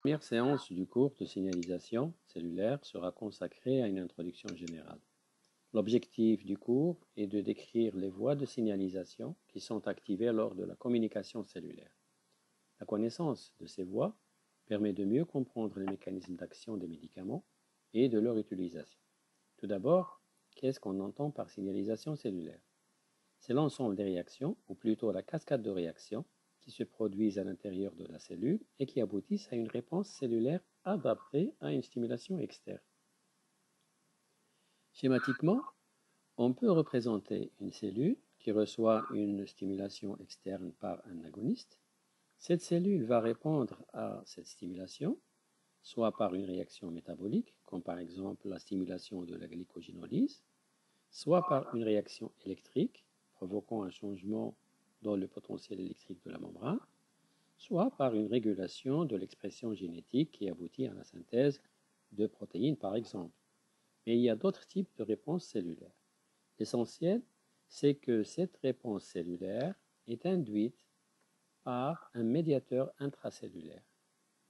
Première séance du cours de signalisation cellulaire sera consacrée à une introduction générale. L'objectif du cours est de décrire les voies de signalisation qui sont activées lors de la communication cellulaire. La connaissance de ces voies permet de mieux comprendre les mécanismes d'action des médicaments et de leur utilisation. Tout d'abord, qu'est-ce qu'on entend par signalisation cellulaire? C'est l'ensemble des réactions, ou plutôt la cascade de réactions, qui se produisent à l'intérieur de la cellule et qui aboutissent à une réponse cellulaire adaptée à une stimulation externe. Schématiquement, on peut représenter une cellule qui reçoit une stimulation externe par un agoniste. Cette cellule va répondre à cette stimulation, soit par une réaction métabolique, comme par exemple la stimulation de la glycogénolyse, soit par une réaction électrique, provoquant un changement dans le potentiel électrique de la membrane, soit par une régulation de l'expression génétique qui aboutit à la synthèse de protéines, par exemple. Mais il y a d'autres types de réponses cellulaires. L'essentiel, c'est que cette réponse cellulaire est induite par un médiateur intracellulaire.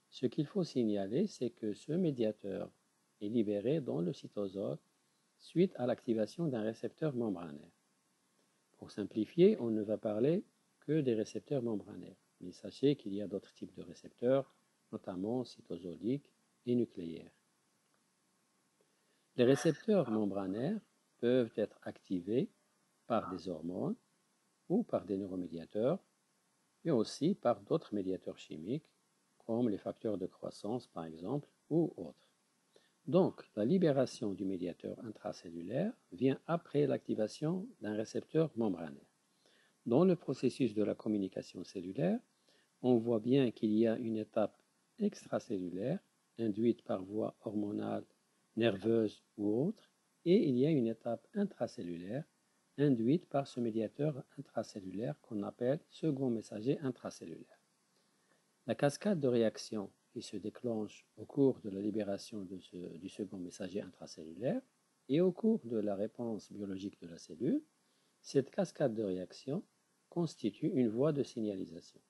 Ce qu'il faut signaler, c'est que ce médiateur est libéré dans le cytosol suite à l'activation d'un récepteur membranaire. Pour simplifier, on ne va parler que des récepteurs membranaires, mais sachez qu'il y a d'autres types de récepteurs, notamment cytosoliques et nucléaires. Les récepteurs membranaires peuvent être activés par des hormones ou par des neuromédiateurs, mais aussi par d'autres médiateurs chimiques, comme les facteurs de croissance par exemple, ou autres. Donc, la libération du médiateur intracellulaire vient après l'activation d'un récepteur membranaire. Dans le processus de la communication cellulaire, on voit bien qu'il y a une étape extracellulaire, induite par voie hormonale, nerveuse ou autre, et il y a une étape intracellulaire, induite par ce médiateur intracellulaire qu'on appelle second messager intracellulaire. La cascade de réactions qui se déclenche au cours de la libération du second messager intracellulaire et au cours de la réponse biologique de la cellule, cette cascade de réactions constitue une voie de signalisation.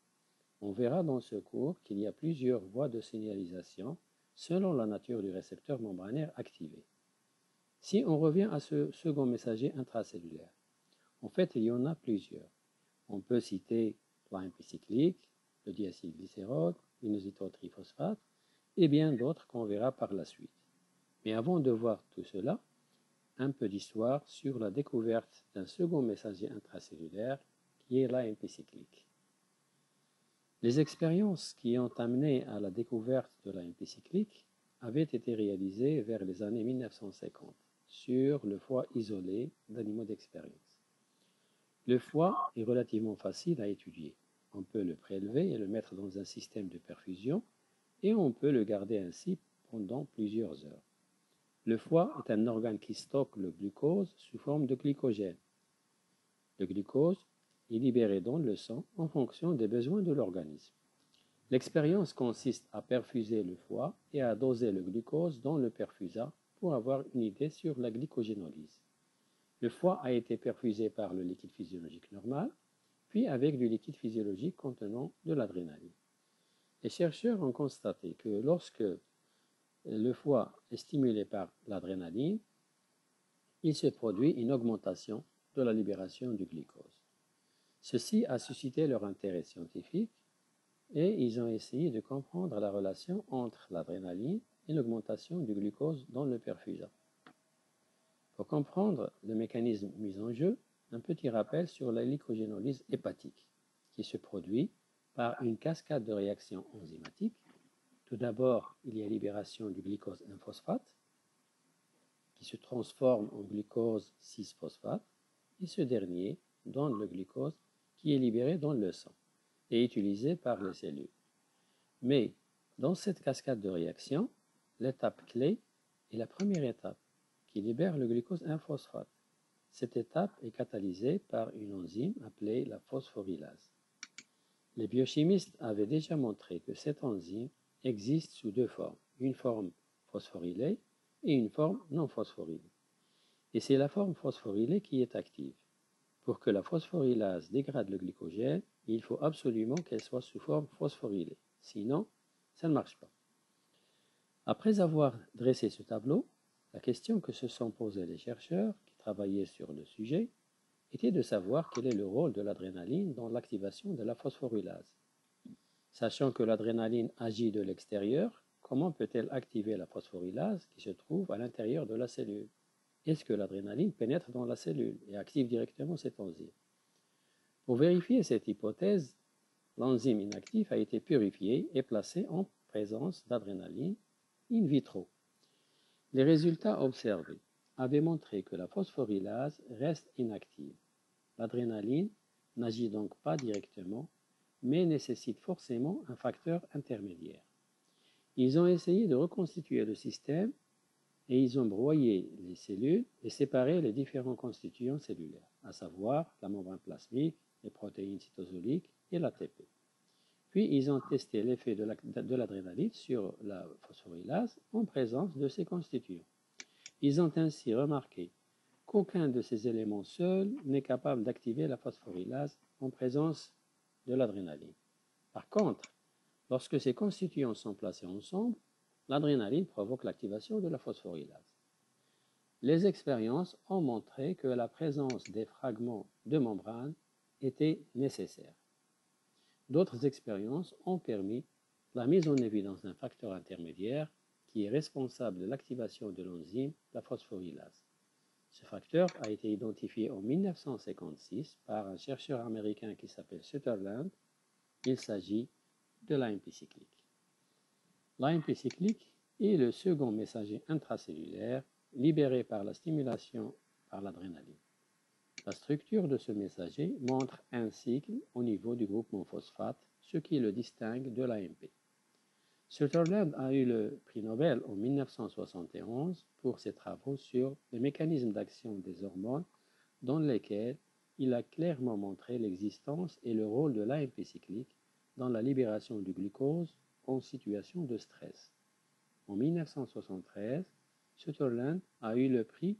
On verra dans ce cours qu'il y a plusieurs voies de signalisation selon la nature du récepteur membranaire activé. Si on revient à ce second messager intracellulaire, en fait, il y en a plusieurs. On peut citer l'AMP cyclique, le diacylglycérol, l'inositotriphosphate et bien d'autres qu'on verra par la suite. Mais avant de voir tout cela, un peu d'histoire sur la découverte d'un second messager intracellulaire qui est l'AMP cyclique. Les expériences qui ont amené à la découverte de l'AMP cyclique avaient été réalisées vers les années 1950 sur le foie isolé d'animaux d'expérience. Le foie est relativement facile à étudier. On peut le prélever et le mettre dans un système de perfusion et on peut le garder ainsi pendant plusieurs heures. Le foie est un organe qui stocke le glucose sous forme de glycogène. Le glucose est libéré dans le sang en fonction des besoins de l'organisme. L'expérience consiste à perfuser le foie et à doser le glucose dans le perfusat pour avoir une idée sur la glycogénolyse. Le foie a été perfusé par le liquide physiologique normal, puis avec du liquide physiologique contenant de l'adrénaline. Les chercheurs ont constaté que lorsque le foie est stimulé par l'adrénaline, il se produit une augmentation de la libération du glucose. Ceci a suscité leur intérêt scientifique et ils ont essayé de comprendre la relation entre l'adrénaline et l'augmentation du glucose dans le perfusat. Pour comprendre le mécanisme mis en jeu, un petit rappel sur la glycogénolyse hépatique, qui se produit par une cascade de réactions enzymatiques. Tout d'abord, il y a libération du glucose 1-phosphate, qui se transforme en glucose 6-phosphate, et ce dernier donne le glucose qui est libéré dans le sang et utilisé par les cellules. Mais dans cette cascade de réactions, l'étape clé est la première étape, qui libère le glucose 1-phosphate. Cette étape est catalysée par une enzyme appelée la phosphorylase. Les biochimistes avaient déjà montré que cette enzyme existe sous deux formes, une forme phosphorylée et une forme non phosphorylée. Et c'est la forme phosphorylée qui est active. Pour que la phosphorylase dégrade le glycogène, il faut absolument qu'elle soit sous forme phosphorylée. Sinon, ça ne marche pas. Après avoir dressé ce tableau, la question que se sont posées les chercheurs qui travaillaient sur le sujet était de savoir quel est le rôle de l'adrénaline dans l'activation de la phosphorylase. Sachant que l'adrénaline agit de l'extérieur, comment peut-elle activer la phosphorylase qui se trouve à l'intérieur de la cellule? Est-ce que l'adrénaline pénètre dans la cellule et active directement cette enzyme? Pour vérifier cette hypothèse, l'enzyme inactif a été purifié et placé en présence d'adrénaline in vitro. Les résultats observés avaient montré que la phosphorylase reste inactive. L'adrénaline n'agit donc pas directement, mais nécessite forcément un facteur intermédiaire. Ils ont essayé de reconstituer le système et ils ont broyé les cellules et séparé les différents constituants cellulaires, à savoir la membrane plasmique, les protéines cytosoliques et l'ATP. Puis ils ont testé l'effet de l'adrénaline sur la phosphorylase en présence de ces constituants. Ils ont ainsi remarqué qu'aucun de ces éléments seuls n'est capable d'activer la phosphorylase en présence de l'adrénaline. Par contre, lorsque ces constituants sont placés ensemble, l'adrénaline provoque l'activation de la phosphorylase. Les expériences ont montré que la présence des fragments de membrane était nécessaire. D'autres expériences ont permis la mise en évidence d'un facteur intermédiaire qui est responsable de l'activation de l'enzyme, la phosphorylase. Ce facteur a été identifié en 1956 par un chercheur américain qui s'appelle Sutherland. Il s'agit de l'AMP cyclique. L'AMP cyclique est le second messager intracellulaire libéré par la stimulation par l'adrénaline. La structure de ce messager montre un cycle au niveau du groupement phosphate, ce qui le distingue de l'AMP. Sutherland a eu le prix Nobel en 1971 pour ses travaux sur les mécanismes d'action des hormones dans lesquels il a clairement montré l'existence et le rôle de l'AMP cyclique dans la libération du glucose en situation de stress. En 1973, Sutherland a eu le prix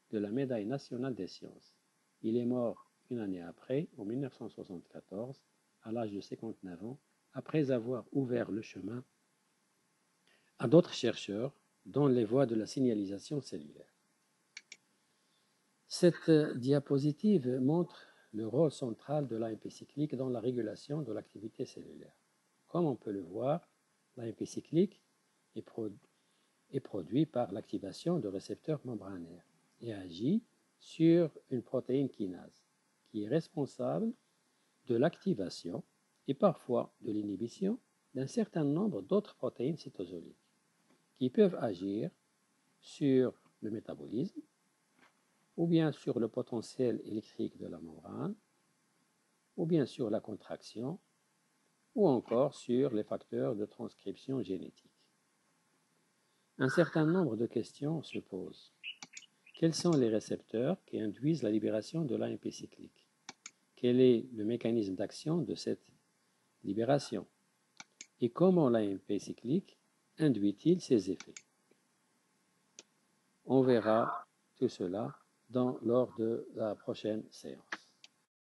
de la médaille nationale des sciences. Il est mort une année après, en 1974, à l'âge de 59 ans, après avoir ouvert le chemin à d'autres chercheurs dans les voies de la signalisation cellulaire. Cette diapositive montre le rôle central de l'AMP cyclique dans la régulation de l'activité cellulaire. Comme on peut le voir, l'AMP cyclique est produit par l'activation de récepteurs membranaires et agit sur une protéine kinase qui est responsable de l'activation et parfois de l'inhibition d'un certain nombre d'autres protéines cytosoliques qui peuvent agir sur le métabolisme ou bien sur le potentiel électrique de la membrane ou bien sur la contraction ou encore sur les facteurs de transcription génétique. Un certain nombre de questions se posent. Quels sont les récepteurs qui induisent la libération de l'AMP cyclique? Quel est le mécanisme d'action de cette libération? Et comment l'AMP cyclique induit-il ces effets? On verra tout cela lors de la prochaine séance.